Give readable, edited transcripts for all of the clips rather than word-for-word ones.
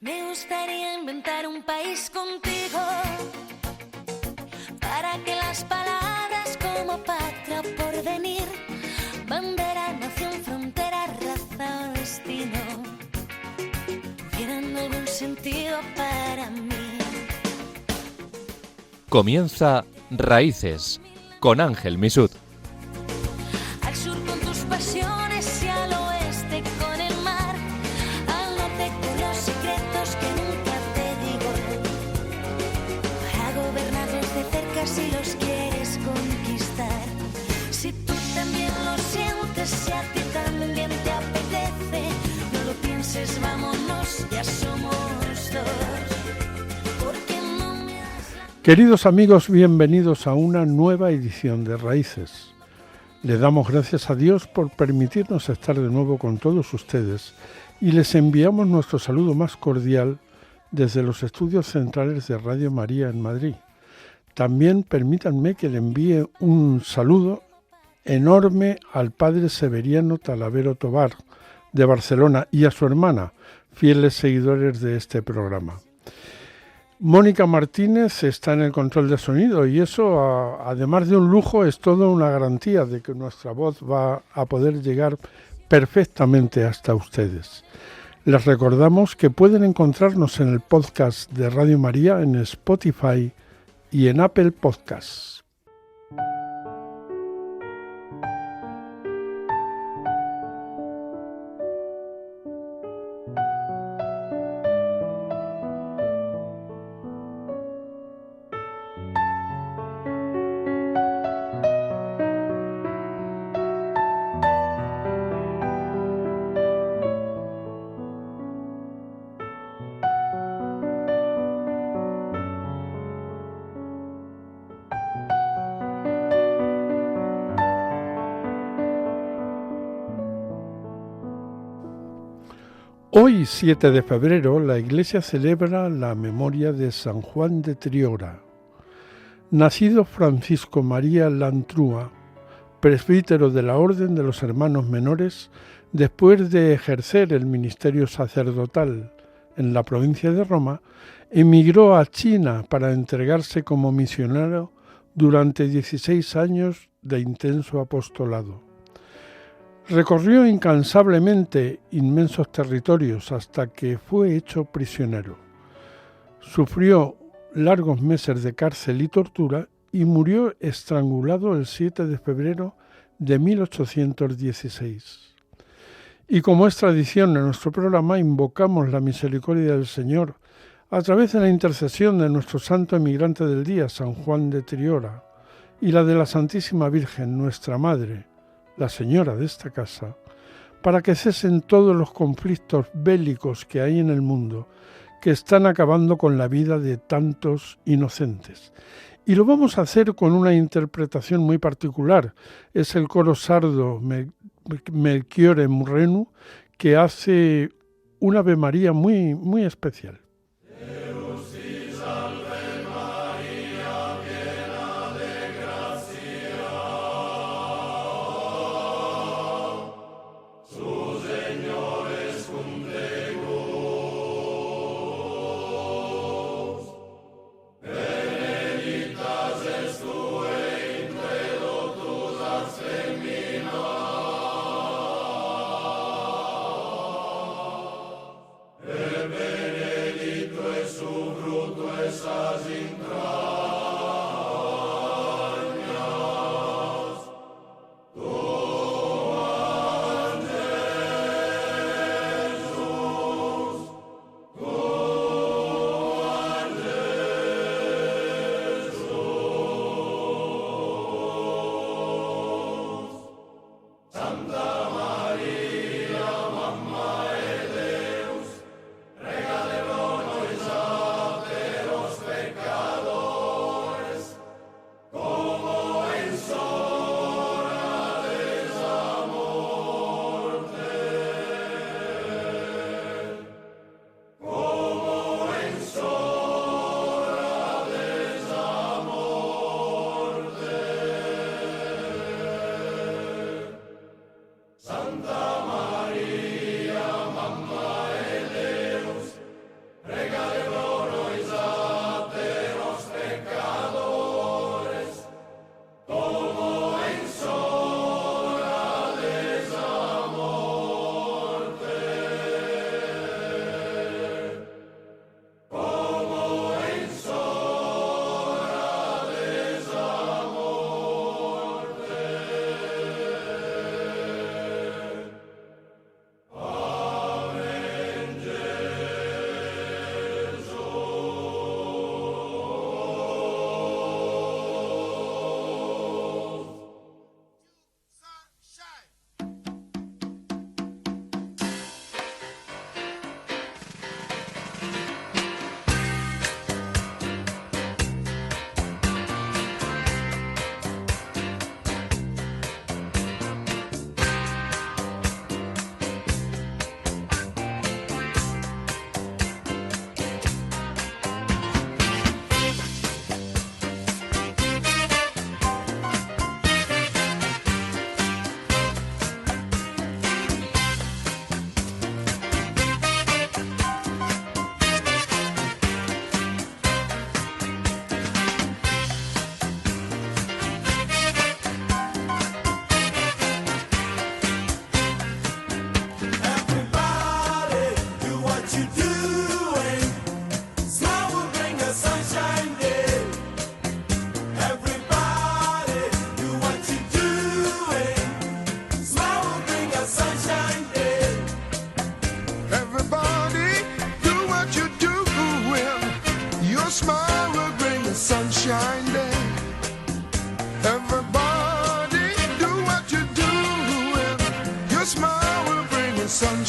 Me gustaría inventar un país contigo para que las palabras como patria, porvenir, bandera, nación, frontera, raza o destino tuvieran algún sentido para mí. Comienza Raíces con Ángel Misut. Al sur con tus pasiones y al oeste con el mar, al norte con los secretos que nunca te digo, para gobernarlos de cerca si los quieres conquistar. Si tú también lo sientes, si a ti también te apetece, no lo pienses, vámonos, ya somos dos. Queridos amigos, bienvenidos a una nueva edición de Raíces. Le damos gracias a Dios por permitirnos estar de nuevo con todos ustedes y les enviamos nuestro saludo más cordial desde los estudios centrales de Radio María en Madrid. También permítanme que le envíe un saludo enorme al padre Severiano Talavero Tobar de Barcelona y a su hermana, fieles seguidores de este programa. Mónica Martínez está en el control de sonido y eso, además de un lujo, es toda una garantía de que nuestra voz va a poder llegar perfectamente hasta ustedes. Les recordamos que pueden encontrarnos en el podcast de Radio María en Spotify y en Apple Podcasts. Hoy, 7 de febrero, la Iglesia celebra la memoria de San Juan de Triora. Nacido Francisco María Lantrúa, presbítero de la Orden de los Hermanos Menores, después de ejercer el ministerio sacerdotal en la provincia de Roma, emigró a China para entregarse como misionero durante 16 años de intenso apostolado. Recorrió incansablemente inmensos territorios hasta que fue hecho prisionero. Sufrió largos meses de cárcel y tortura y murió estrangulado el 7 de febrero de 1816. Y como es tradición en nuestro programa, invocamos la misericordia del Señor a través de la intercesión de nuestro santo emigrante del día, San Juan de Triora, y la de la Santísima Virgen, nuestra Madre, la señora de esta casa, para que cesen todos los conflictos bélicos que hay en el mundo, que están acabando con la vida de tantos inocentes. Y lo vamos a hacer con una interpretación muy particular. Es el coro sardo Melchiorre Murrenu, que hace una Ave María muy, muy especial. Regale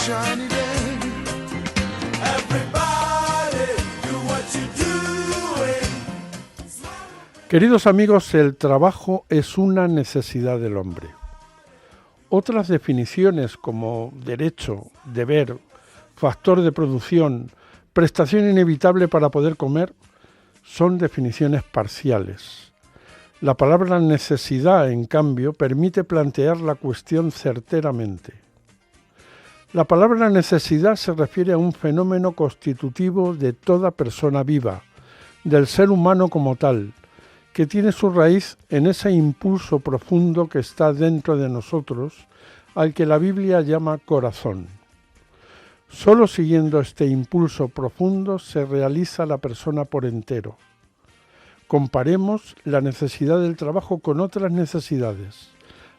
shiny day. Everybody do what you're doing. Queridos amigos, el trabajo es una necesidad del hombre. Otras definiciones como derecho, deber, factor de producción, prestación inevitable para poder comer, son definiciones parciales. La palabra necesidad, en cambio, permite plantear la cuestión certeramente. La palabra necesidad se refiere a un fenómeno constitutivo de toda persona viva, del ser humano como tal, que tiene su raíz en ese impulso profundo que está dentro de nosotros, al que la Biblia llama corazón. Solo siguiendo este impulso profundo se realiza la persona por entero. Comparemos la necesidad del trabajo con otras necesidades: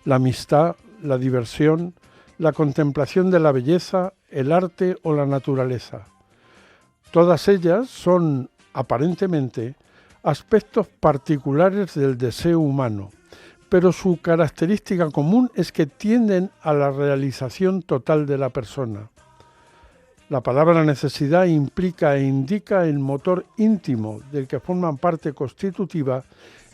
la amistad, la diversión, la contemplación de la belleza, el arte o la naturaleza. Todas ellas son, aparentemente, aspectos particulares del deseo humano, pero su característica común es que tienden a la realización total de la persona. La palabra necesidad implica e indica el motor íntimo del que forman parte constitutiva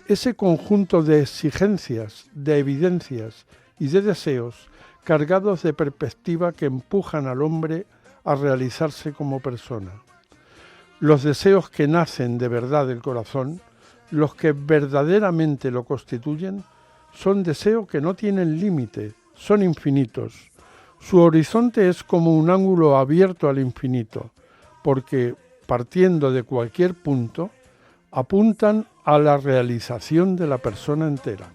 ese conjunto de exigencias, de evidencias y de deseos cargados de perspectiva que empujan al hombre a realizarse como persona. Los deseos que nacen de verdad del corazón, los que verdaderamente lo constituyen, son deseos que no tienen límite, son infinitos. Su horizonte es como un ángulo abierto al infinito, porque, partiendo de cualquier punto, apuntan a la realización de la persona entera.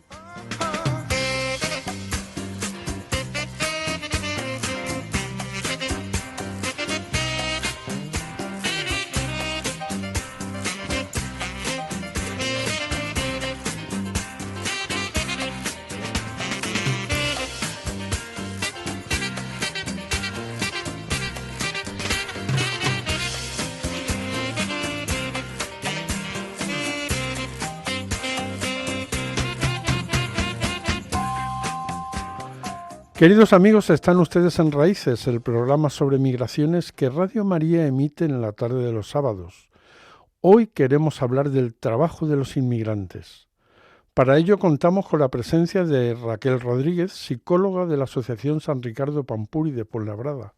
Queridos amigos, están ustedes en Raíces, el programa sobre migraciones que Radio María emite en la tarde de los sábados. Hoy queremos hablar del trabajo de los inmigrantes. Para ello contamos con la presencia de Raquel Rodríguez, psicóloga de la Asociación San Ricardo Pampuri de Fuenlabrada.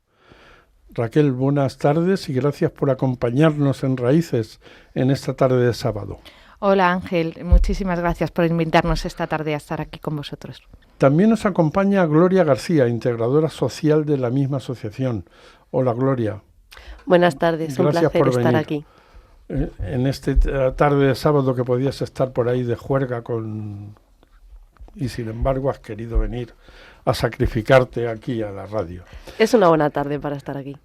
Raquel, buenas tardes y gracias por acompañarnos en Raíces en esta tarde de sábado. Hola Ángel, muchísimas gracias por invitarnos esta tarde a estar aquí con vosotros. También nos acompaña Gloria García, integradora social de la misma asociación. Hola Gloria. Buenas tardes, un placer estar aquí. En esta tarde de sábado que podías estar por ahí de juerga y sin embargo has querido venir a sacrificarte aquí a la radio. Es una buena tarde para estar aquí.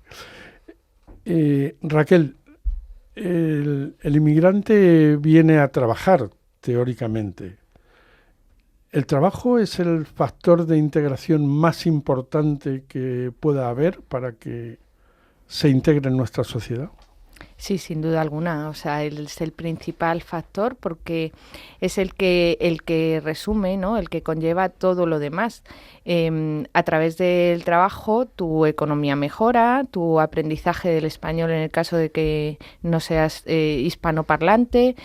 Raquel, el inmigrante viene a trabajar, teóricamente. ¿El trabajo es el factor de integración más importante que pueda haber para que se integre en nuestra sociedad? Sí, sin duda alguna. O sea, es el principal factor porque es el que resume, ¿no? El que conlleva todo lo demás. A través del trabajo tu economía mejora, tu aprendizaje del español en el caso de que no seas hispanoparlante,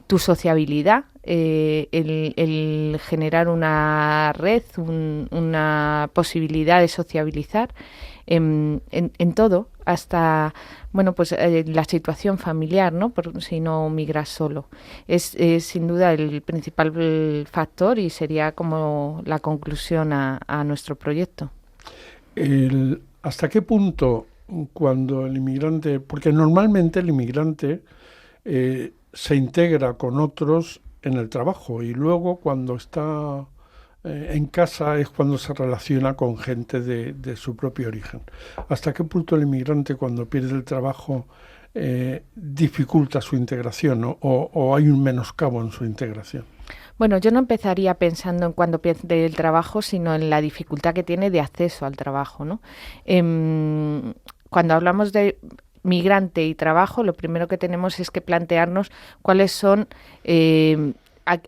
tu sociabilidad, el generar una red, una posibilidad de sociabilizar en todo, hasta la situación familiar, ¿no? Si no migras solo. Es sin duda el principal factor y sería como la conclusión a nuestro proyecto. ¿Hasta qué punto cuando el inmigrante, porque normalmente el inmigrante se integra con otros en el trabajo y luego cuando está en casa es cuando se relaciona con gente de su propio origen? ¿Hasta qué punto el inmigrante cuando pierde el trabajo dificulta su integración, ¿no? o hay un menoscabo en su integración? Bueno, yo no empezaría pensando en cuando pierde el trabajo, sino en la dificultad que tiene de acceso al trabajo, ¿no? Cuando hablamos de migrante y trabajo, lo primero que tenemos es que plantearnos cuáles son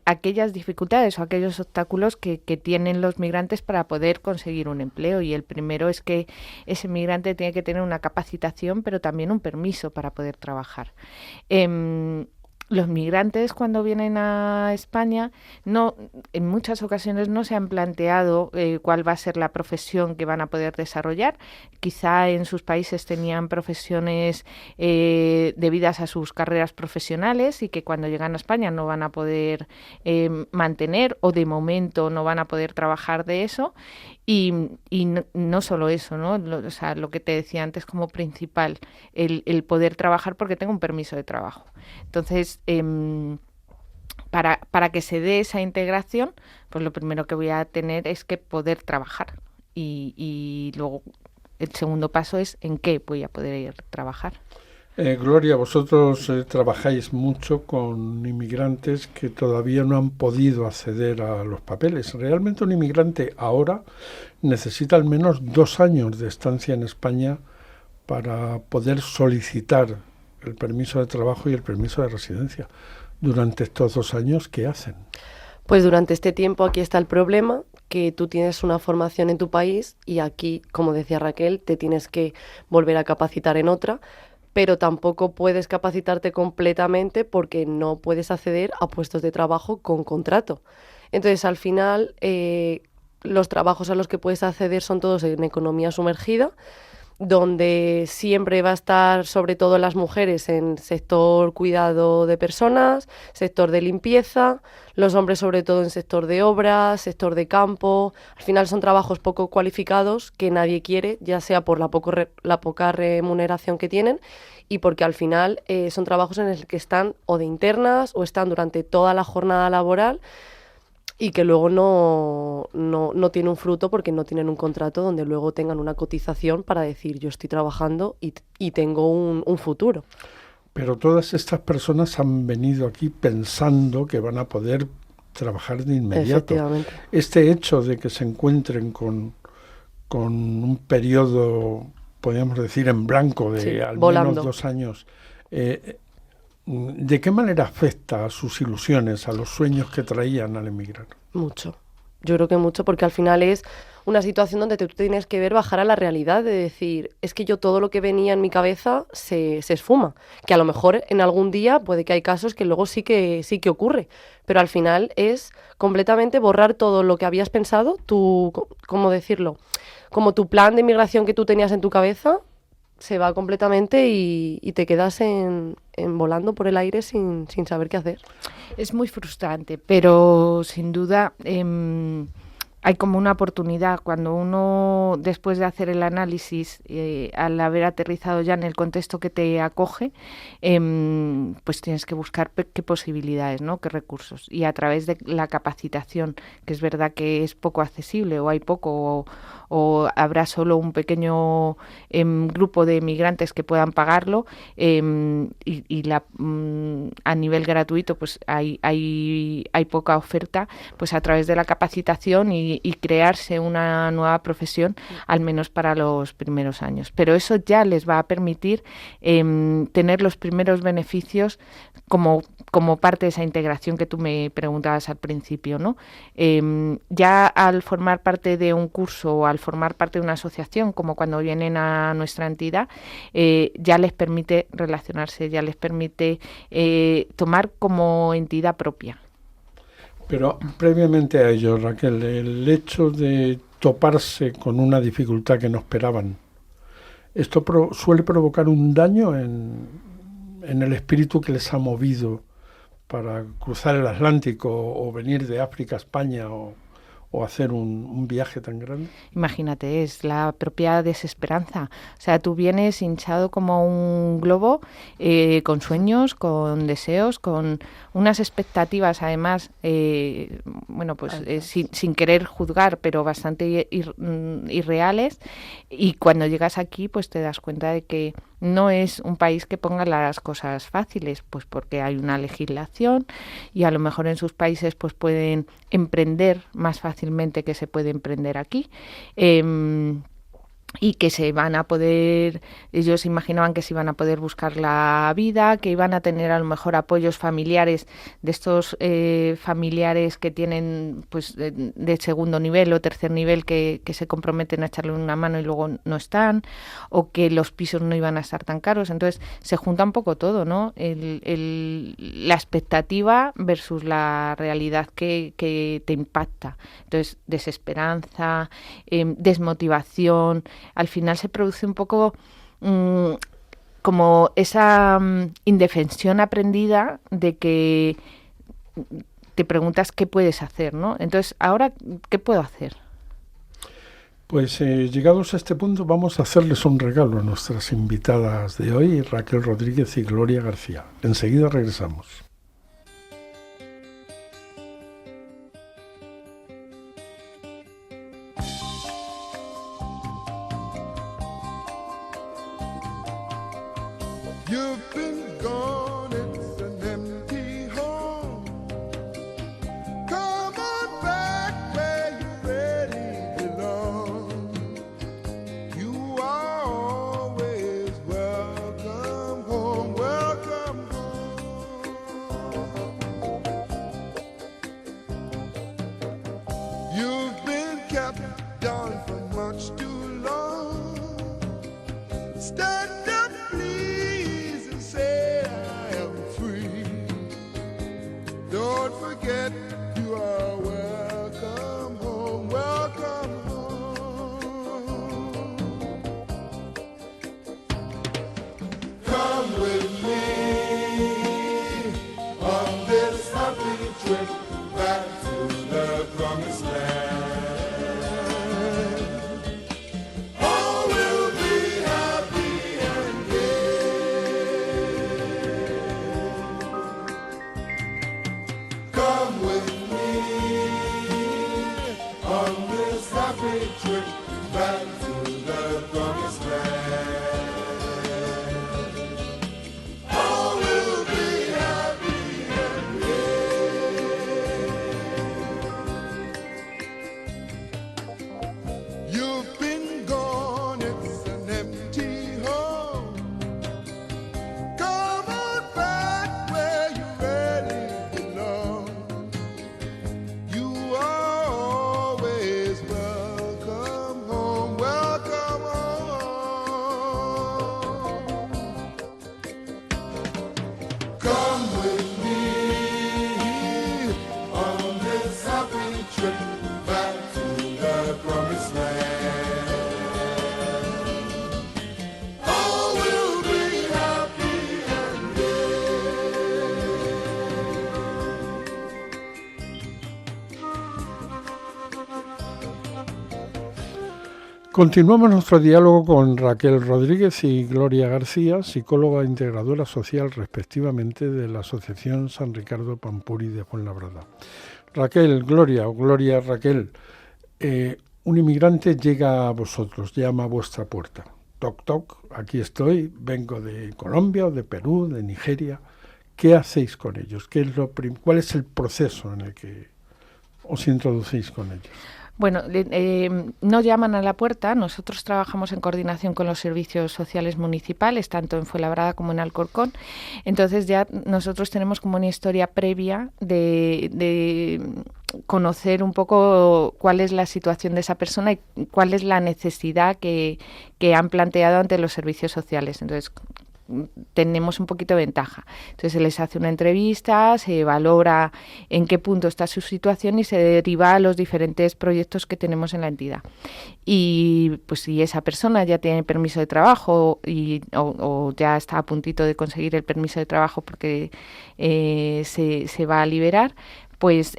aquellas dificultades o aquellos obstáculos que tienen los migrantes para poder conseguir un empleo. Y el primero es que ese migrante tiene que tener una capacitación, pero también un permiso para poder trabajar. Los migrantes cuando vienen a España en muchas ocasiones no se han planteado cuál va a ser la profesión que van a poder desarrollar. Quizá en sus países tenían profesiones debidas a sus carreras profesionales y que cuando llegan a España no van a poder mantener, o de momento no van a poder trabajar de eso. Y no solo eso, ¿no? O sea, lo que te decía antes como principal, el poder trabajar porque tengo un permiso de trabajo. Entonces, para que se dé esa integración, pues lo primero que voy a tener es que poder trabajar. Y luego el segundo paso es en qué voy a poder trabajar. Gloria, vosotros trabajáis mucho con inmigrantes que todavía no han podido acceder a los papeles. Realmente un inmigrante ahora necesita al menos 2 años de estancia en España para poder solicitar el permiso de trabajo y el permiso de residencia. Durante estos 2 años, ¿qué hacen? Pues durante este tiempo aquí está el problema, que tú tienes una formación en tu país y aquí, como decía Raquel, te tienes que volver a capacitar en otra, pero tampoco puedes capacitarte completamente porque no puedes acceder a puestos de trabajo con contrato. Entonces, al final, los trabajos a los que puedes acceder son todos en economía sumergida, donde siempre va a estar sobre todo las mujeres en sector cuidado de personas, sector de limpieza, los hombres sobre todo en sector de obras, sector de campo. Al final son trabajos poco cualificados que nadie quiere, ya sea por la poca remuneración que tienen y porque al final son trabajos en los que están o de internas o están durante toda la jornada laboral y que luego no tiene un fruto porque no tienen un contrato donde luego tengan una cotización para decir yo estoy trabajando y tengo un futuro. Pero todas estas personas han venido aquí pensando que van a poder trabajar de inmediato. Efectivamente. Este hecho de que se encuentren con un periodo, podríamos decir, en blanco de al volando. menos 2 años, ¿de qué manera afecta a sus ilusiones, a los sueños que traían al emigrar? Mucho. Yo creo que mucho, porque al final es una situación donde tú tienes que bajar a la realidad, de decir, es que yo todo lo que venía en mi cabeza se esfuma. Que a lo mejor en algún día puede que hay casos que luego sí que ocurre, pero al final es completamente borrar todo lo que habías pensado, ¿cómo decirlo? Como tu plan de inmigración que tú tenías en tu cabeza, se va completamente y te quedas en volando por el aire sin saber qué hacer. Es muy frustrante, pero sin duda hay como una oportunidad cuando uno, después de hacer el análisis, al haber aterrizado ya en el contexto que te acoge, pues tienes que buscar qué posibilidades, ¿no? Qué recursos. Y a través de la capacitación, que es verdad que es poco accesible o hay poco o habrá solo un pequeño grupo de migrantes que puedan pagarlo a nivel gratuito pues hay poca oferta, pues a través de la capacitación y crearse una nueva profesión, al menos para los primeros años. Pero eso ya les va a permitir tener los primeros beneficios como parte de esa integración que tú me preguntabas al principio, ¿no? Ya al formar parte de un curso o al formar parte de una asociación, como cuando vienen a nuestra entidad, ya les permite relacionarse, ya les permite tomar como entidad propia. Pero previamente a ello, Raquel, el hecho de toparse con una dificultad que no esperaban, ¿esto suele provocar un daño en el espíritu que les ha movido para cruzar el Atlántico o venir de África a España o hacer un viaje tan grande? Imagínate, es la propia desesperanza. O sea, tú vienes hinchado como un globo, con sueños, con deseos, con unas expectativas, además, sin querer juzgar, pero bastante irreales. Y cuando llegas aquí, pues te das cuenta de que no es un país que ponga las cosas fáciles, pues porque hay una legislación y a lo mejor en sus países pues pueden emprender más fácilmente que se puede emprender aquí. y que ellos imaginaban que se iban a poder buscar la vida, que iban a tener a lo mejor apoyos familiares, de estos familiares que tienen pues de segundo nivel o tercer nivel que se comprometen a echarle una mano y luego no están, o que los pisos no iban a estar tan caros. Entonces se junta un poco todo, ¿no? La expectativa versus la realidad que te impacta. Entonces, desesperanza, desmotivación. Al final se produce un poco como esa indefensión aprendida de que te preguntas qué puedes hacer, ¿no? Entonces, ahora, ¿qué puedo hacer? Pues llegados a este punto vamos a hacerles un regalo a nuestras invitadas de hoy, Raquel Rodríguez y Gloria García. Enseguida regresamos. You've been gone, it's an empty home. Come on back where you really belong. You are always welcome home, welcome home. You've been kept down for much too long. Stand up, please, and say I am free. Don't forget you are welcome home, welcome home. Come with me on this happy trip back to the promised land. All will be happy and gay. Come with me on this happy trip back to the promised land. All will be happy and gay. You've been gone, it's an empty home. Come on back where you really belong. You are always welcome home, welcome home. Come with me on this happy trip back to the promised land. All will be happy and Continuamos nuestro diálogo con Raquel Rodríguez y Gloria García, psicóloga e integradora social respectivamente de la Asociación San Ricardo Pampuri de Fuenlabrada. Raquel, Gloria o Gloria Raquel, un inmigrante llega a vosotros, llama a vuestra puerta. Toc, toc, aquí estoy, vengo de Colombia o de Perú, de Nigeria. ¿Qué hacéis con ellos? ¿Cuál es el proceso en el que os introducís con ellos? Bueno, no llaman a la puerta. Nosotros trabajamos en coordinación con los servicios sociales municipales, tanto en Fuenlabrada como en Alcorcón. Entonces ya nosotros tenemos como una historia previa de conocer un poco cuál es la situación de esa persona y cuál es la necesidad que han planteado ante los servicios sociales. Entonces tenemos un poquito de ventaja. Entonces se les hace una entrevista, se valora en qué punto está su situación y se deriva a los diferentes proyectos que tenemos en la entidad. Y pues si esa persona ya tiene permiso de trabajo o ya está a puntito de conseguir el permiso de trabajo porque se va a liberar, pues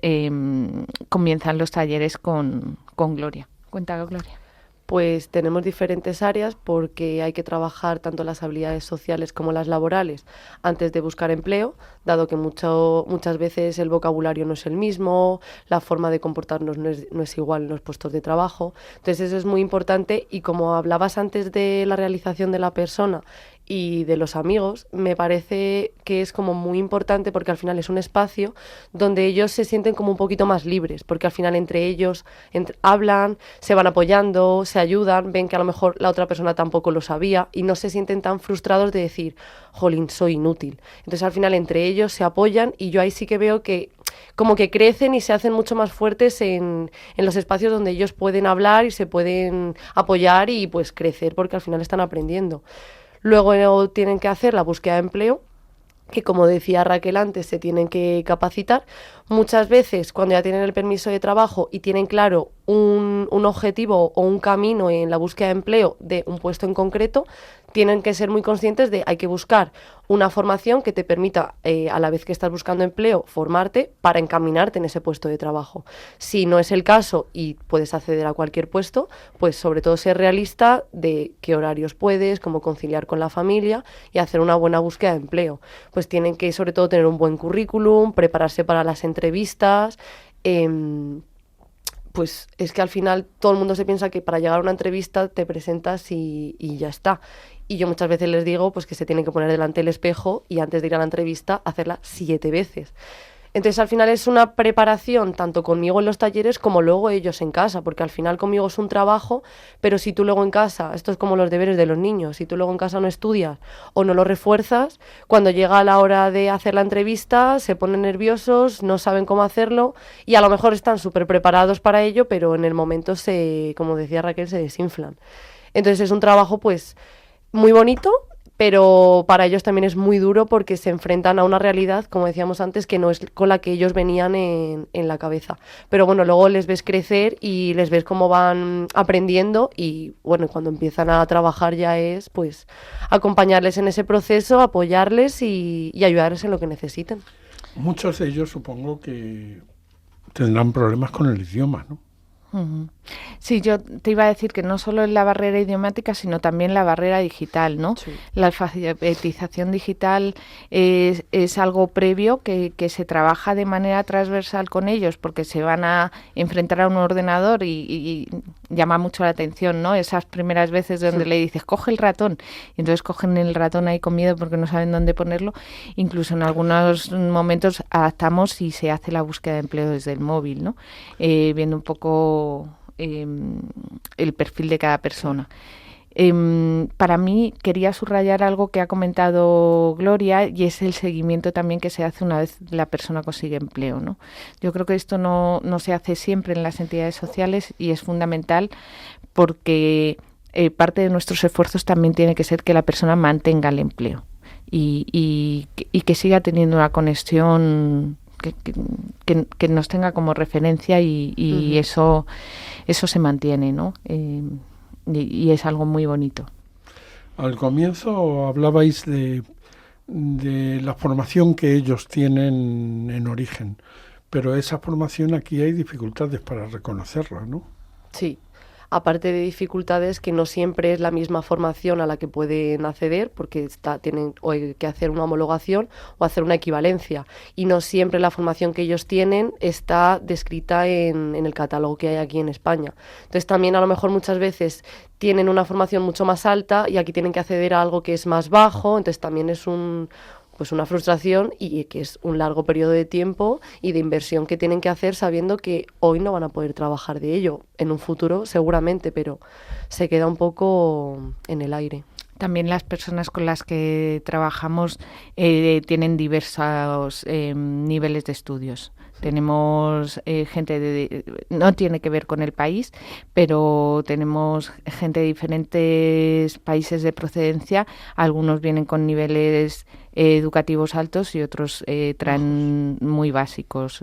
comienzan los talleres con Gloria. Cuenta, Gloria. Pues tenemos diferentes áreas porque hay que trabajar tanto las habilidades sociales como las laborales antes de buscar empleo, dado que muchas veces el vocabulario no es el mismo, la forma de comportarnos no es igual en los puestos de trabajo. Entonces eso es muy importante y como hablabas antes de la realización de la persona y de los amigos, me parece que es como muy importante porque al final es un espacio donde ellos se sienten como un poquito más libres, porque al final entre ellos hablan, se van apoyando, se ayudan, ven que a lo mejor la otra persona tampoco lo sabía y no se sienten tan frustrados de decir, jolín, soy inútil. Entonces al final entre ellos se apoyan y yo ahí sí que veo que como que crecen y se hacen mucho más fuertes en los espacios donde ellos pueden hablar y se pueden apoyar y pues crecer porque al final están aprendiendo. Luego tienen que hacer la búsqueda de empleo, que como decía Raquel antes, se tienen que capacitar. Muchas veces cuando ya tienen el permiso de trabajo y tienen claro un objetivo o un camino en la búsqueda de empleo de un puesto en concreto, tienen que ser muy conscientes de hay que buscar una formación que te permita, a la vez que estás buscando empleo, formarte para encaminarte en ese puesto de trabajo. Si no es el caso y puedes acceder a cualquier puesto, pues sobre todo ser realista de qué horarios puedes, cómo conciliar con la familia y hacer una buena búsqueda de empleo. Pues tienen que sobre todo tener un buen currículum, prepararse para las entrevistas. Pues es que al final todo el mundo se piensa que para llegar a una entrevista te presentas y ya está. Y yo muchas veces les digo pues que se tienen que poner delante del espejo y antes de ir a la entrevista hacerla 7 veces. Entonces al final es una preparación tanto conmigo en los talleres como luego ellos en casa, porque al final conmigo es un trabajo, pero si tú luego en casa, esto es como los deberes de los niños, si tú luego en casa no estudias o no lo refuerzas, cuando llega la hora de hacer la entrevista se ponen nerviosos, no saben cómo hacerlo y a lo mejor están súper preparados para ello, pero en el momento como decía Raquel, se desinflan. Entonces es un trabajo pues muy bonito, pero para ellos también es muy duro porque se enfrentan a una realidad, como decíamos antes, que no es con la que ellos venían en la cabeza. Pero bueno, luego les ves crecer y les ves cómo van aprendiendo y bueno, cuando empiezan a trabajar ya es pues acompañarles en ese proceso, apoyarles y ayudarles en lo que necesiten. Muchos de ellos supongo que tendrán problemas con el idioma, ¿no? Sí, yo te iba a decir que no solo es la barrera idiomática, sino también la barrera digital, ¿no? Sí. La alfabetización digital es algo previo que se trabaja de manera transversal con ellos, porque se van a enfrentar a un ordenador y llama mucho la atención, ¿no? Esas primeras veces donde le dices, coge el ratón, y entonces cogen el ratón ahí con miedo porque no saben dónde ponerlo. Incluso en algunos momentos adaptamos y se hace la búsqueda de empleo desde el móvil, ¿no? Viendo un poco el perfil de cada persona. Para mí quería subrayar algo que ha comentado Gloria y es el seguimiento también que se hace una vez la persona consigue empleo, ¿no? Yo creo que esto no se hace siempre en las entidades sociales y es fundamental porque parte de nuestros esfuerzos también tiene que ser que la persona mantenga el empleo y que siga teniendo una conexión que nos tenga como referencia y eso se mantiene, ¿no? Y es algo muy bonito. Al comienzo hablabais de la formación que ellos tienen en origen, pero esa formación aquí hay dificultades para reconocerla, ¿no? Sí. Aparte de dificultades que no siempre es la misma formación a la que pueden acceder porque tienen o que hacer una homologación o hacer una equivalencia y no siempre la formación que ellos tienen está descrita en el catálogo que hay aquí en España. Entonces también a lo mejor muchas veces tienen una formación mucho más alta y aquí tienen que acceder a algo que es más bajo, entonces también es una frustración y que es un largo periodo de tiempo y de inversión que tienen que hacer sabiendo que hoy no van a poder trabajar de ello. En un futuro seguramente, pero se queda un poco en el aire. También las personas con las que trabajamos tienen diversos niveles de estudios. Tenemos gente no tiene que ver con el país, pero tenemos gente de diferentes países de procedencia. Algunos vienen con niveles educativos altos y otros traen muy básicos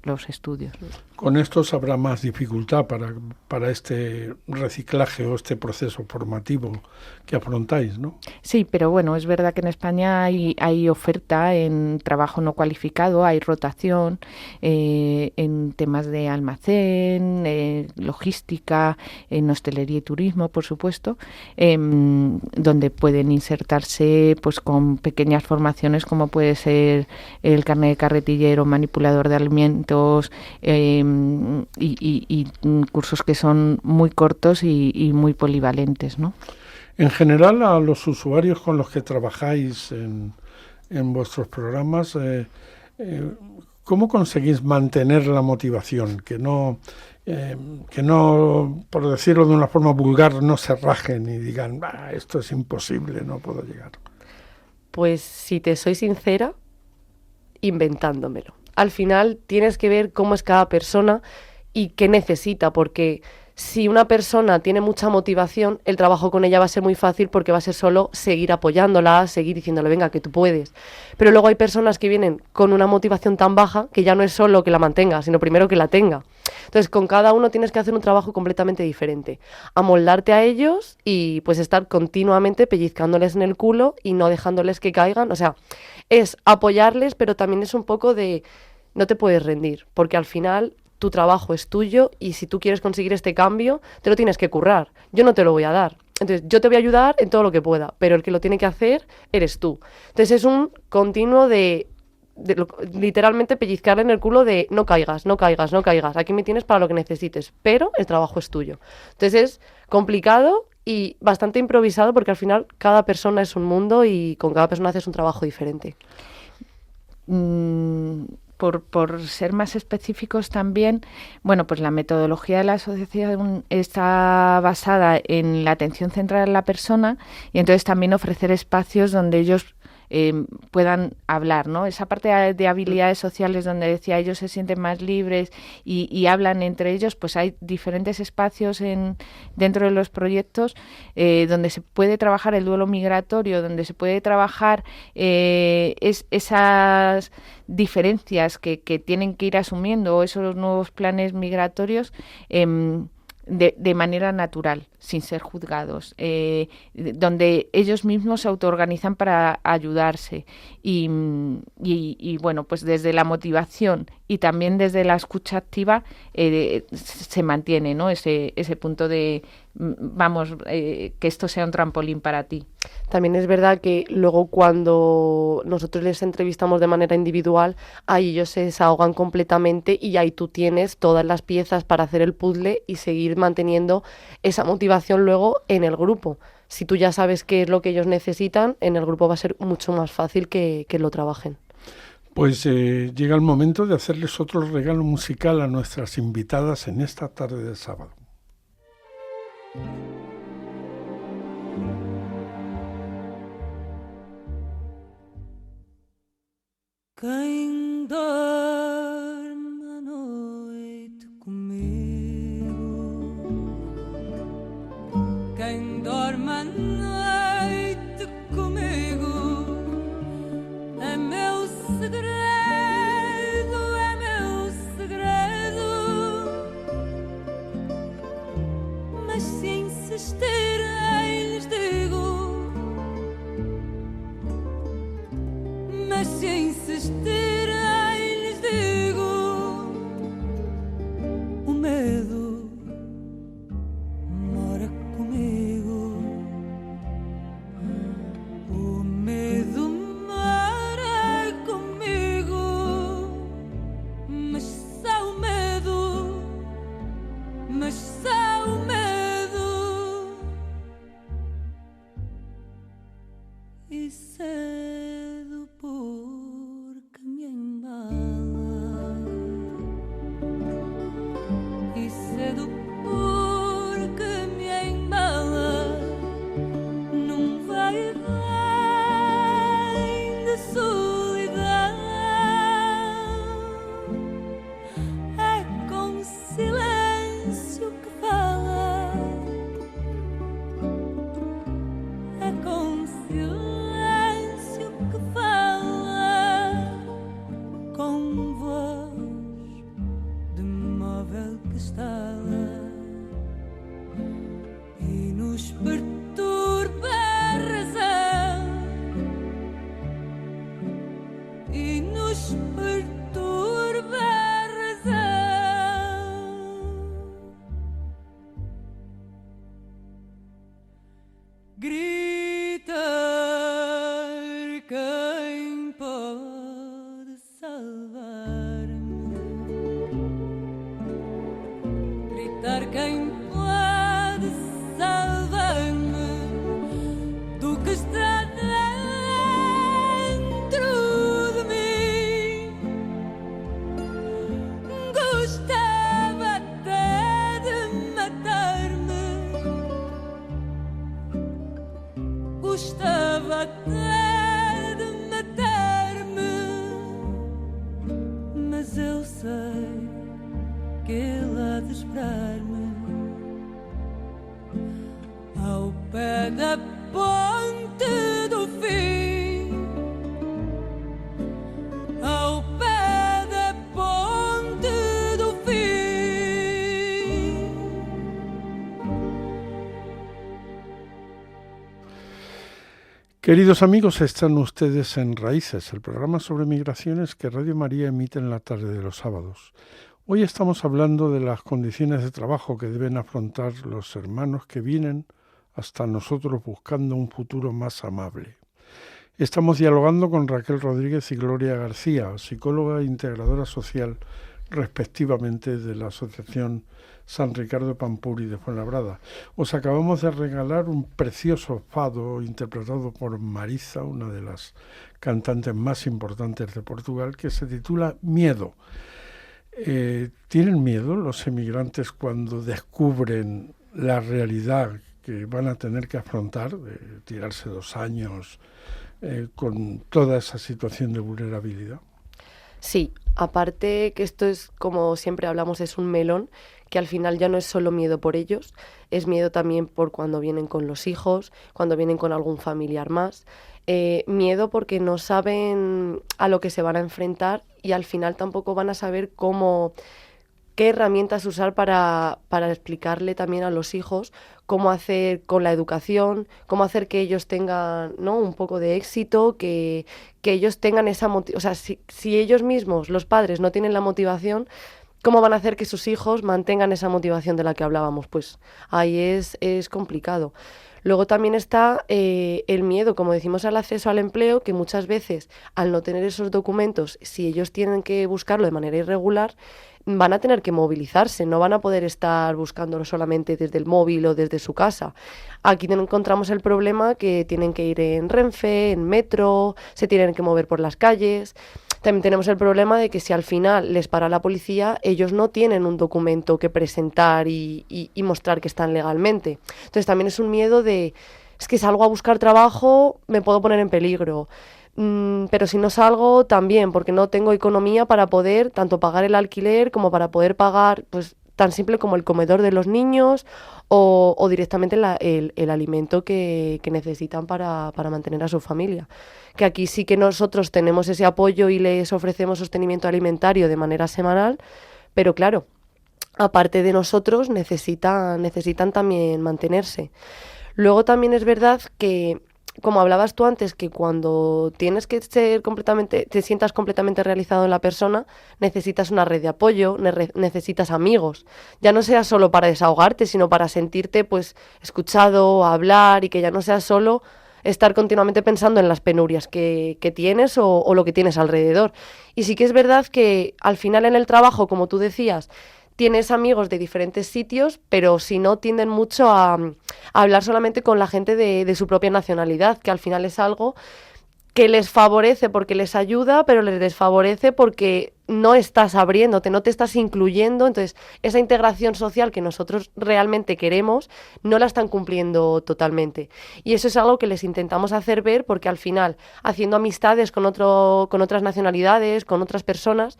los estudios. Con estos habrá más dificultad para este reciclaje o este proceso formativo que afrontáis, ¿no? Sí, pero bueno, es verdad que en España hay oferta en trabajo no cualificado, hay rotación en temas de almacén, logística, en hostelería y turismo, por supuesto, donde pueden insertarse pues con pequeñas formaciones como puede ser el carnet de carretillero, manipulador de alimentos, y cursos que son muy cortos y muy polivalentes, ¿no? En general, a los usuarios con los que trabajáis en vuestros programas, ¿cómo conseguís mantener la motivación? Que no, por decirlo de una forma vulgar, no se rajen y digan, esto es imposible, no puedo llegar. Pues si te soy sincera, inventándomelo. Al final tienes que ver cómo es cada persona y qué necesita, porque si una persona tiene mucha motivación, el trabajo con ella va a ser muy fácil porque va a ser solo seguir apoyándola, seguir diciéndole, venga, que tú puedes. Pero luego hay personas que vienen con una motivación tan baja que ya no es solo que la mantenga, sino primero que la tenga. Entonces, con cada uno tienes que hacer un trabajo completamente diferente. Amoldarte a ellos y pues estar continuamente pellizcándoles en el culo y no dejándoles que caigan. O sea, es apoyarles, pero también es un poco de no te puedes rendir, porque al final tu trabajo es tuyo y si tú quieres conseguir este cambio, te lo tienes que currar. Yo no te lo voy a dar. Entonces, yo te voy a ayudar en todo lo que pueda, pero el que lo tiene que hacer eres tú. Entonces, es un continuo de literalmente pellizcarle en el culo de no caigas, no caigas, no caigas. Aquí me tienes para lo que necesites, pero el trabajo es tuyo. Entonces, es complicado y bastante improvisado porque al final cada persona es un mundo y con cada persona haces un trabajo diferente. Por ser más específicos también, bueno, pues la metodología de la asociación está basada en la atención centrada en la persona y entonces también ofrecer espacios donde ellos puedan hablar, ¿no? Esa parte de habilidades sociales donde decía ellos se sienten más libres y hablan entre ellos, pues hay diferentes espacios dentro de los proyectos donde se puede trabajar el duelo migratorio, donde se puede trabajar esas diferencias que tienen que ir asumiendo o esos nuevos planes migratorios de manera natural, sin ser juzgados, donde ellos mismos se autoorganizan para ayudarse y bueno, pues desde la motivación y también desde la escucha activa se mantiene, ¿no? ese punto de que esto sea un trampolín para ti. También es verdad que luego cuando nosotros les entrevistamos de manera individual, ahí ellos se desahogan completamente y ahí tú tienes todas las piezas para hacer el puzzle y seguir manteniendo esa motivación luego en el grupo. Si tú ya sabes qué es lo que ellos necesitan, en el grupo va a ser mucho más fácil que lo trabajen. Pues llega el momento de hacerles otro regalo musical a nuestras invitadas en esta tarde de sábado. Quem dorme à noite comigo, quem dorme à noite comigo, é meu segredo, é meu segredo, mas se insistirem lhes digo, mas se insistirem lhes digo, o medo mora comigo, o medo mora comigo, mas só o medo, mas só o medo, e cedo porque me embala, e cedo porque me embala, num vai e vem de solidão, é com silêncio que fala, é com silêncio que fala, com voz de móvel que estala e nos perturba a razão, e nos perturba a razão. Gritar quem pode salvar-me, gritar quem pode salvar-me, esperar-me ao pé da ponte do fim, ao pé da ponte do fim. Queridos amigos, están ustedes en Raíces, el programa sobre migraciones que Radio María emite en la tarde de los sábados. Hoy estamos hablando de las condiciones de trabajo que deben afrontar los hermanos que vienen hasta nosotros buscando un futuro más amable. Estamos dialogando con Raquel Rodríguez y Gloria García, psicóloga e integradora social, respectivamente, de la Asociación San Ricardo de Pampuri de Fuenlabrada. Os acabamos de regalar un precioso fado interpretado por Marisa, una de las cantantes más importantes de Portugal, que se titula Miedo. ¿Tienen miedo los emigrantes cuando descubren la realidad que van a tener que afrontar, de tirarse 2 años con toda esa situación de vulnerabilidad? Sí, aparte que esto es, como siempre hablamos, es un melón, que al final ya no es solo miedo por ellos, es miedo también por cuando vienen con los hijos, cuando vienen con algún familiar más, miedo porque no saben a lo que se van a enfrentar y al final tampoco van a saber qué herramientas usar para explicarle también a los hijos cómo hacer con la educación, cómo hacer que ellos tengan, ¿no?, un poco de éxito, que ellos tengan esa motivación. O sea, si ellos mismos, los padres, no tienen la motivación, ¿cómo van a hacer que sus hijos mantengan esa motivación de la que hablábamos? Pues ahí es complicado. Luego también está el miedo, como decimos, al acceso al empleo, que muchas veces, al no tener esos documentos, si ellos tienen que buscarlo de manera irregular, van a tener que movilizarse, no van a poder estar buscándolo solamente desde el móvil o desde su casa. Aquí encontramos el problema que tienen que ir en Renfe, en metro, se tienen que mover por las calles. También tenemos el problema de que si al final les para la policía, ellos no tienen un documento que presentar y mostrar que están legalmente. Entonces también es un miedo de, es que salgo a buscar trabajo, me puedo poner en peligro. Pero si no salgo, también, porque no tengo economía para poder tanto pagar el alquiler como para poder pagar, pues tan simple como el comedor de los niños o directamente el alimento que necesitan para mantener a su familia. Que aquí sí que nosotros tenemos ese apoyo y les ofrecemos sostenimiento alimentario de manera semanal, pero claro, aparte de nosotros necesitan también mantenerse. Luego también es verdad que, como hablabas tú antes, que cuando tienes que te sientas completamente realizado en la persona, necesitas una red de apoyo, necesitas amigos. Ya no sea solo para desahogarte, sino para sentirte pues escuchado, hablar, y que ya no sea solo estar continuamente pensando en las penurias que tienes o lo que tienes alrededor. Y sí que es verdad que al final en el trabajo, como tú decías, tienes amigos de diferentes sitios, pero si no tienden mucho a hablar solamente con la gente de su propia nacionalidad, que al final es algo que les favorece porque les ayuda, pero les desfavorece porque no estás abriéndote, no te estás incluyendo. Entonces, esa integración social que nosotros realmente queremos no la están cumpliendo totalmente. Y eso es algo que les intentamos hacer ver, porque al final, haciendo amistades con otras nacionalidades, con otras personas,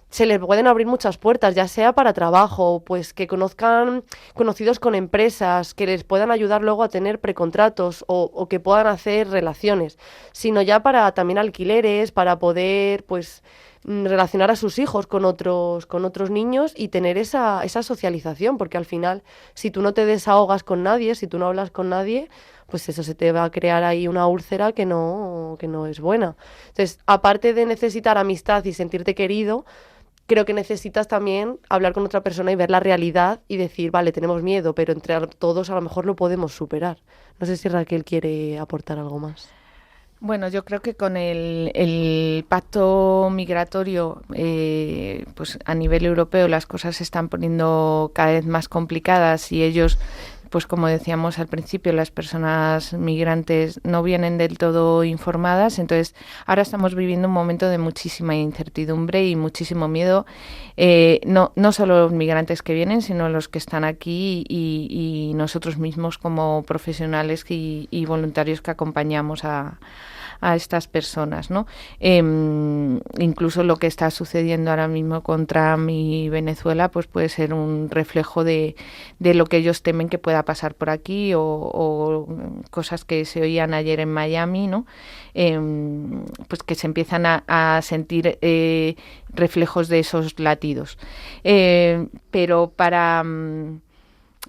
se les pueden abrir muchas puertas, ya sea para trabajo, pues que conozcan conocidos con empresas, que les puedan ayudar luego a tener precontratos o que puedan hacer relaciones, sino ya para también alquileres, para poder pues relacionar a sus hijos con otros niños y tener esa socialización, porque al final, si tú no te desahogas con nadie, si tú no hablas con nadie, pues eso se te va a crear ahí una úlcera que no es buena. Entonces, aparte de necesitar amistad y sentirte querido, creo que necesitas también hablar con otra persona y ver la realidad y decir, vale, tenemos miedo, pero entre todos a lo mejor lo podemos superar. No sé si Raquel quiere aportar algo más. Bueno, yo creo que con el pacto migratorio, pues a nivel europeo las cosas se están poniendo cada vez más complicadas y ellos, pues como decíamos al principio, las personas migrantes no vienen del todo informadas. Entonces, ahora estamos viviendo un momento de muchísima incertidumbre y muchísimo miedo, no solo los migrantes que vienen, sino los que están aquí y nosotros mismos como profesionales y voluntarios que acompañamos a a estas personas, ¿no? Incluso lo que está sucediendo ahora mismo con Trump y Venezuela, pues puede ser un reflejo de lo que ellos temen que pueda pasar por aquí, o cosas que se oían ayer en Miami, ¿no? Pues que se empiezan a sentir reflejos de esos latidos. Pero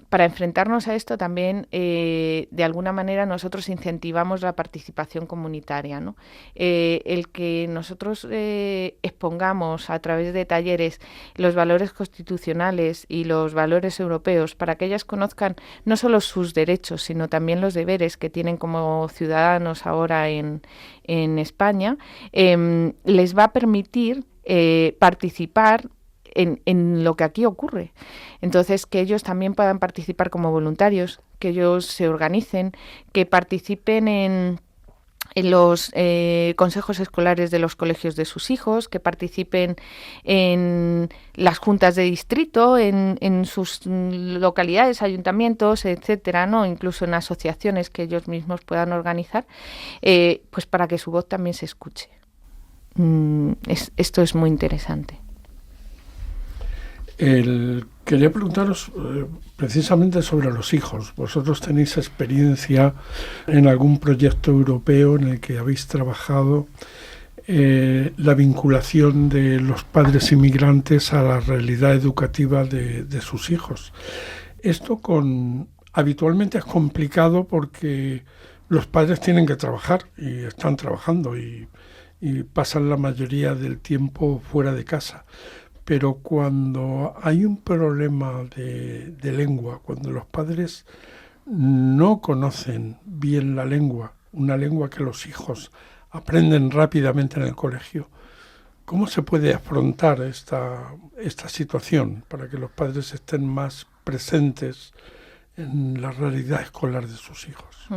para enfrentarnos a esto también, de alguna manera, nosotros incentivamos la participación comunitaria, ¿no? El que nosotros expongamos a través de talleres los valores constitucionales y los valores europeos, para que ellas conozcan no solo sus derechos, sino también los deberes que tienen como ciudadanos ahora en España, les va a permitir participar en lo que aquí ocurre. Entonces, que ellos también puedan participar como voluntarios, que ellos se organicen, que participen en los consejos escolares de los colegios de sus hijos, que participen en las juntas de distrito, en sus localidades, ayuntamientos, etcétera, ¿no? Incluso en asociaciones que ellos mismos puedan organizar, pues para que su voz también se escuche. Esto es muy interesante. Quería preguntaros precisamente sobre los hijos. Vosotros tenéis experiencia en algún proyecto europeo en el que habéis trabajado la vinculación de los padres inmigrantes a la realidad educativa de sus hijos. Esto habitualmente es complicado porque los padres tienen que trabajar y están trabajando y pasan la mayoría del tiempo fuera de casa. Pero cuando hay un problema de lengua, cuando los padres no conocen bien la lengua, una lengua que los hijos aprenden rápidamente en el colegio, ¿cómo se puede afrontar esta situación para que los padres estén más presentes en la realidad escolar de sus hijos?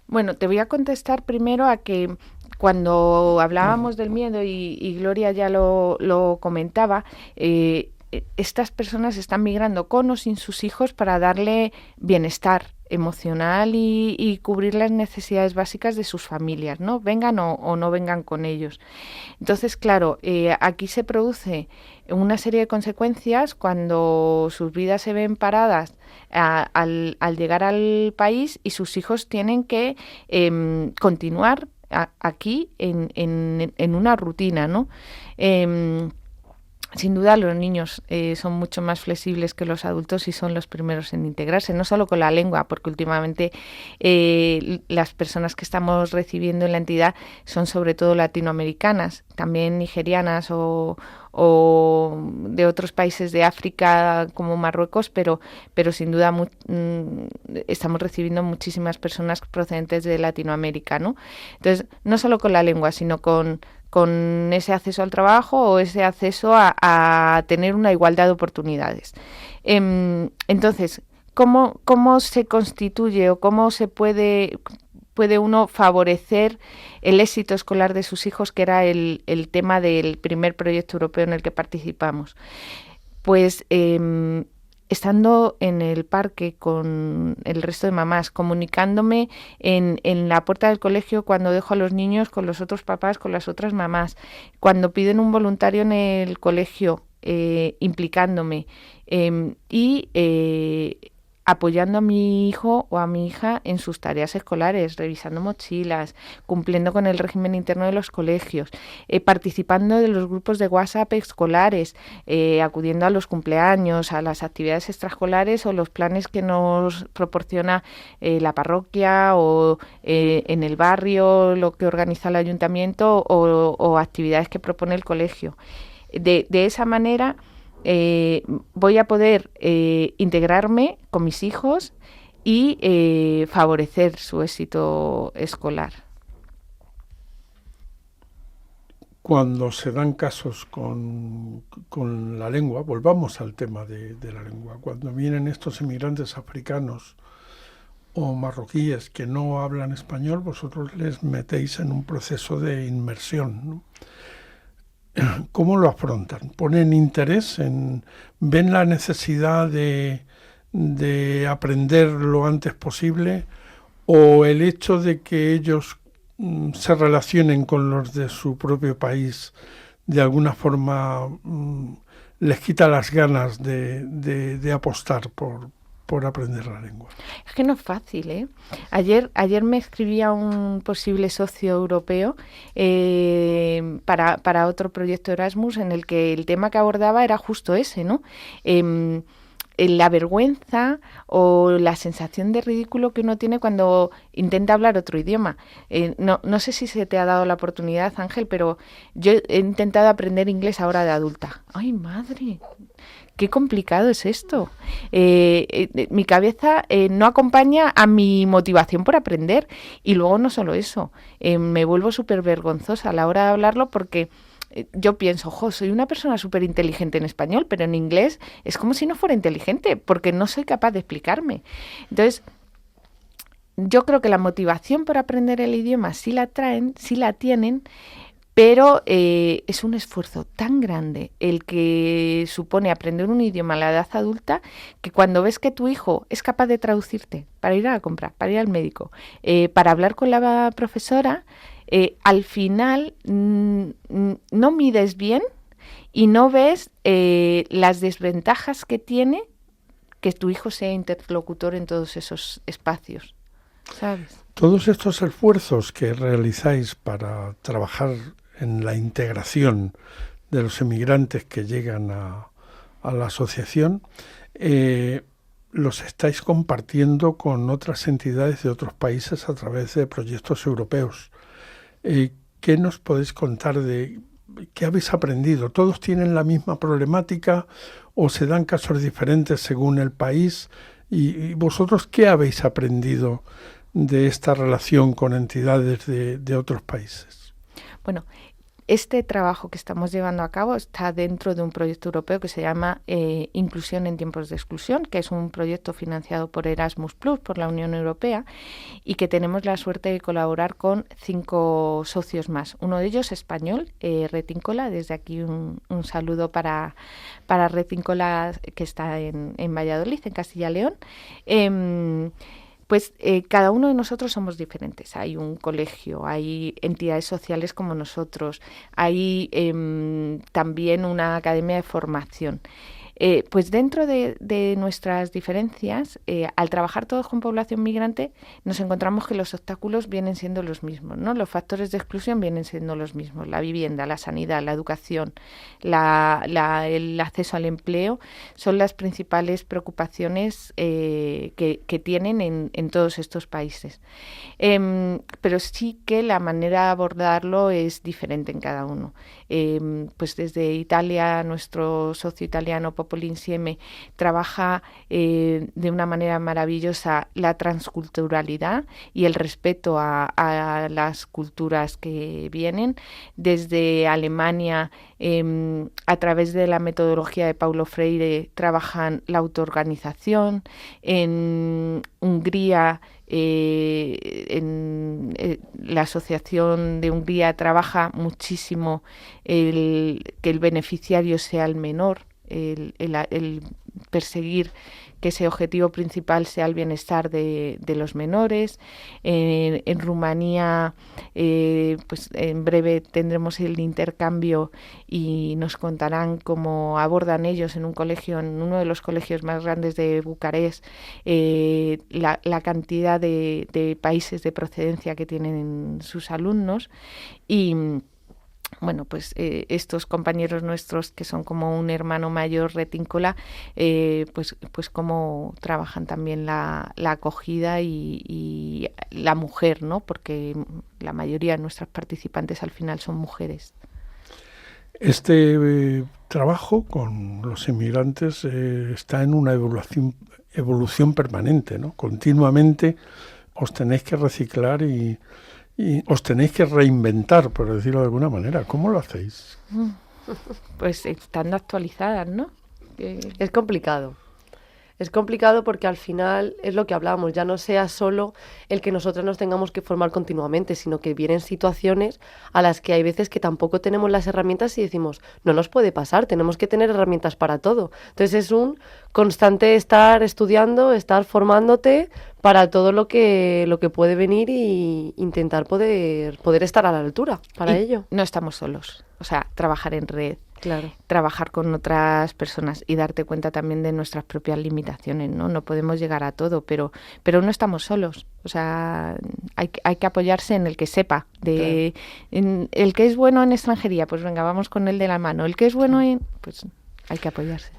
Bueno, te voy a contestar primero a que cuando hablábamos del miedo, y Gloria ya lo comentaba, estas personas están migrando con o sin sus hijos para darle bienestar emocional y cubrir las necesidades básicas de sus familias, ¿no? Vengan o no vengan con ellos. Entonces, claro, aquí se produce una serie de consecuencias cuando sus vidas se ven paradas al llegar al país, y sus hijos tienen que continuar aquí en una rutina, ¿no? Sin duda los niños son mucho más flexibles que los adultos y son los primeros en integrarse, no solo con la lengua, porque últimamente las personas que estamos recibiendo en la entidad son sobre todo latinoamericanas, también nigerianas o de otros países de África como Marruecos, pero sin duda estamos recibiendo muchísimas personas procedentes de Latinoamérica, ¿no? Entonces, no solo con la lengua, sino con ese acceso al trabajo o ese acceso a tener una igualdad de oportunidades. Entonces, ¿cómo se constituye o cómo se puede uno favorecer el éxito escolar de sus hijos, que era el tema del primer proyecto europeo en el que participamos? Pues estando en el parque con el resto de mamás, comunicándome en la puerta del colegio cuando dejo a los niños con los otros papás, con las otras mamás, cuando piden un voluntario en el colegio, implicándome y apoyando a mi hijo o a mi hija en sus tareas escolares, revisando mochilas, cumpliendo con el régimen interno de los colegios, participando de los grupos de WhatsApp escolares, acudiendo a los cumpleaños, a las actividades extraescolares o los planes que nos proporciona la parroquia o en el barrio, lo que organiza el ayuntamiento o actividades que propone el colegio. De esa manera voy a poder integrarme con mis hijos y favorecer su éxito escolar. Cuando se dan casos con la lengua, volvamos al tema de la lengua, cuando vienen estos inmigrantes africanos o marroquíes que no hablan español, vosotros les metéis en un proceso de inmersión, ¿no? ¿Cómo lo afrontan? ¿Ponen interés? ¿Ven la necesidad de aprender lo antes posible? ¿O el hecho de que ellos se relacionen con los de su propio país, de alguna forma les quita las ganas de apostar por aprender la lengua. Es que no es fácil, ¿eh? Ayer me escribía un posible socio europeo para otro proyecto Erasmus, en el que el tema que abordaba era justo ese, ¿no? La vergüenza o la sensación de ridículo que uno tiene cuando intenta hablar otro idioma. No sé si se te ha dado la oportunidad, Ángel, pero yo he intentado aprender inglés ahora de adulta. ¡Ay, madre! ¡Qué complicado es esto! Mi cabeza no acompaña a mi motivación por aprender. Y luego no solo eso, me vuelvo súper vergonzosa a la hora de hablarlo porque yo pienso, soy una persona súper inteligente en español, pero en inglés es como si no fuera inteligente, porque no soy capaz de explicarme. Entonces, yo creo que la motivación por aprender el idioma sí la tienen, pero es un esfuerzo tan grande el que supone aprender un idioma a la edad adulta, que cuando ves que tu hijo es capaz de traducirte para ir a la compra, para ir al médico, para hablar con la profesora, al final no mides bien y no ves las desventajas que tiene que tu hijo sea interlocutor en todos esos espacios, ¿sabes? Todos estos esfuerzos que realizáis para trabajar en la integración de los emigrantes que llegan a la asociación, los estáis compartiendo con otras entidades de otros países a través de proyectos europeos. ¿Qué nos podéis contar de qué habéis aprendido? ¿Todos tienen la misma problemática o se dan casos diferentes según el país? ¿Y vosotros qué habéis aprendido de esta relación con entidades de otros países? Bueno, este trabajo que estamos llevando a cabo está dentro de un proyecto europeo que se llama Inclusión en tiempos de exclusión, que es un proyecto financiado por Erasmus+, por la Unión Europea, y que tenemos la suerte de colaborar con 5 socios más. Uno de ellos español, Retíncola. Desde aquí un saludo para Retíncola, que está en Valladolid, en Castilla y León. Pues cada uno de nosotros somos diferentes. Hay un colegio, hay entidades sociales como nosotros, hay también una academia de formación. Pues dentro de nuestras diferencias, al trabajar todos con población migrante, nos encontramos que los obstáculos vienen siendo los mismos, ¿no? Los factores de exclusión vienen siendo los mismos: la vivienda, la sanidad, la educación, el acceso al empleo, son las principales preocupaciones que tienen en todos estos países. Pero sí que la manera de abordarlo es diferente en cada uno. Pues desde Italia, nuestro socio italiano Popolo Insieme trabaja de una manera maravillosa la transculturalidad y el respeto a las culturas que vienen. Desde Alemania, a través de la metodología de Paulo Freire, trabajan la autoorganización. En Hungría, la Asociación de Hungría trabaja muchísimo que el beneficiario sea el menor, el perseguir que ese objetivo principal sea el bienestar de los menores. En Rumanía, pues en breve tendremos el intercambio y nos contarán cómo abordan ellos en uno de los colegios más grandes de Bucarest, la cantidad de países de procedencia que tienen sus alumnos. Y bueno, pues estos compañeros nuestros, que son como un hermano mayor, Retíncola, pues cómo trabajan también la acogida y la mujer, ¿no? Porque la mayoría de nuestras participantes al final son mujeres. Este trabajo con los inmigrantes está en una evolución permanente, ¿no? Continuamente os tenéis que reciclar y os tenéis que reinventar, por decirlo de alguna manera. ¿Cómo lo hacéis? Pues estando actualizadas, ¿no? Es complicado. Es complicado porque al final es lo que hablamos, ya no sea solo el que nosotras nos tengamos que formar continuamente, sino que vienen situaciones a las que hay veces que tampoco tenemos las herramientas y decimos, no nos puede pasar, tenemos que tener herramientas para todo. Entonces es un constante estar estudiando, estar formándote para todo lo que puede venir y intentar poder estar a la altura para ello. No estamos solos, o sea, trabajar en red, Claro. trabajar con otras personas y darte cuenta también de nuestras propias limitaciones, ¿no? No podemos llegar a todo, pero no estamos solos. O sea, hay que apoyarse en el que sepa. En el que es bueno en extranjería, pues venga, vamos con el de la mano. El que es bueno pues hay que apoyarse.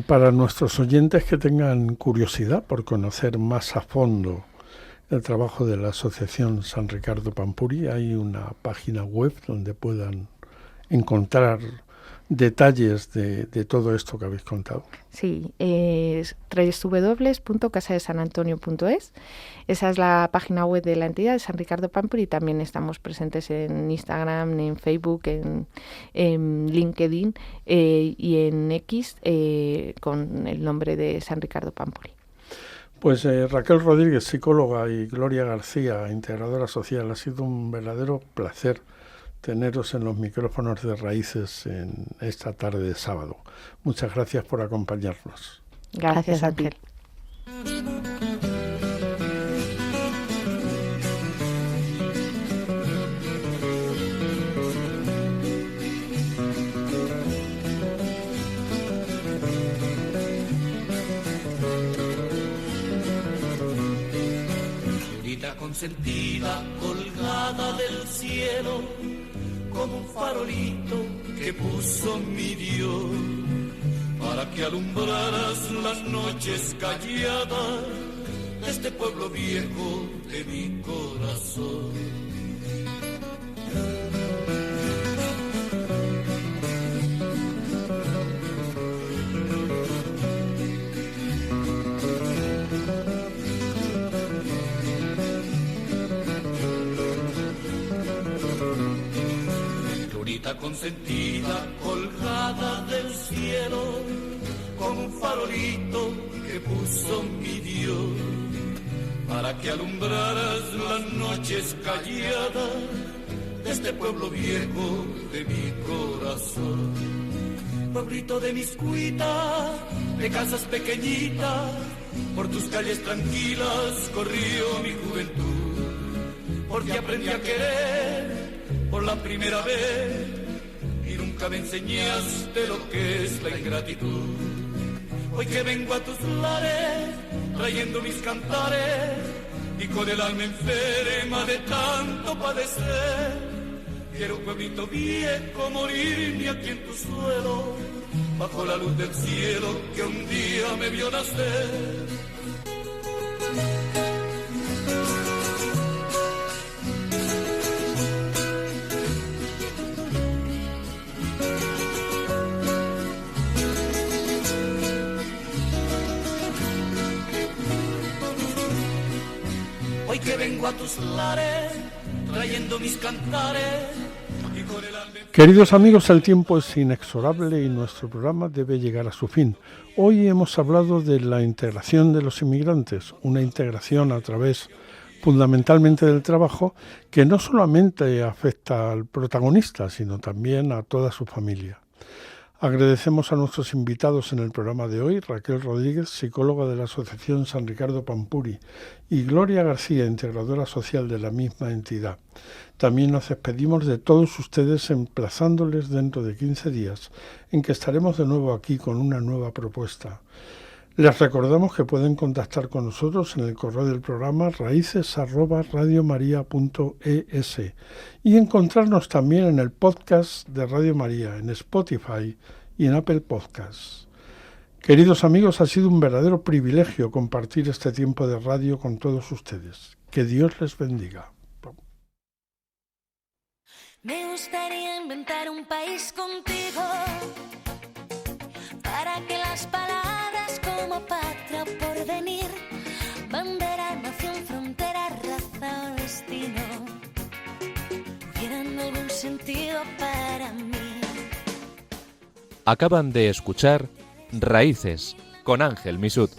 Para nuestros oyentes que tengan curiosidad por conocer más a fondo el trabajo de la Asociación San Ricardo Pampuri, hay una página web donde puedan encontrar detalles de todo esto que habéis contado. Sí, es www.casadesanantonio.es. Esa es la página web de la entidad de San Ricardo Pampuri y también estamos presentes en Instagram, en Facebook, en LinkedIn y en X con el nombre de San Ricardo Pampuri. Pues Raquel Rodríguez, psicóloga, y Gloria García, integradora social, ha sido un verdadero placer teneros en los micrófonos de Raíces en esta tarde de sábado. Muchas gracias por acompañarnos. Gracias, Ángel. Florita consentida, colgada del cielo, como un farolito que puso mi Dios, para que alumbraras las noches calladas de este pueblo viejo de mi corazón. Consentida, colgada del cielo, como un farolito que puso mi Dios, para que alumbraras las noches calladas de este pueblo viejo de mi corazón. Pueblito de Miscuita, de casas pequeñitas, por tus calles tranquilas corrió mi juventud, porque aprendí a querer por la primera vez y nunca me enseñaste lo que es la ingratitud. Hoy que vengo a tus lares trayendo mis cantares y con el alma enferma de tanto padecer, quiero pueblito viejo morirme aquí en tu suelo, bajo la luz del cielo que un día me vio nacer. Hoy que vengo a tus lares, trayendo mis cantares y con el alma... Queridos amigos, el tiempo es inexorable y nuestro programa debe llegar a su fin. Hoy hemos hablado de la integración de los inmigrantes, una integración a través fundamentalmente del trabajo que no solamente afecta al protagonista, sino también a toda su familia. Agradecemos a nuestros invitados en el programa de hoy, Raquel Rodríguez, psicóloga de la Asociación San Ricardo Pampuri, y Gloria García, integradora social de la misma entidad. También nos despedimos de todos ustedes emplazándoles dentro de 15 días, en que estaremos de nuevo aquí con una nueva propuesta. Les recordamos que pueden contactar con nosotros en el correo del programa raices@radiomaria.es y encontrarnos también en el podcast de Radio María, en Spotify y en Apple Podcasts. Queridos amigos, ha sido un verdadero privilegio compartir este tiempo de radio con todos ustedes. Que Dios les bendiga. Me gustaría inventar un país contigo para que las palabras como patria o porvenir, bandera, nación, frontera, raza o destino tuvieran algún sentido para mí. Acaban de escuchar Raíces con Ángel Misut.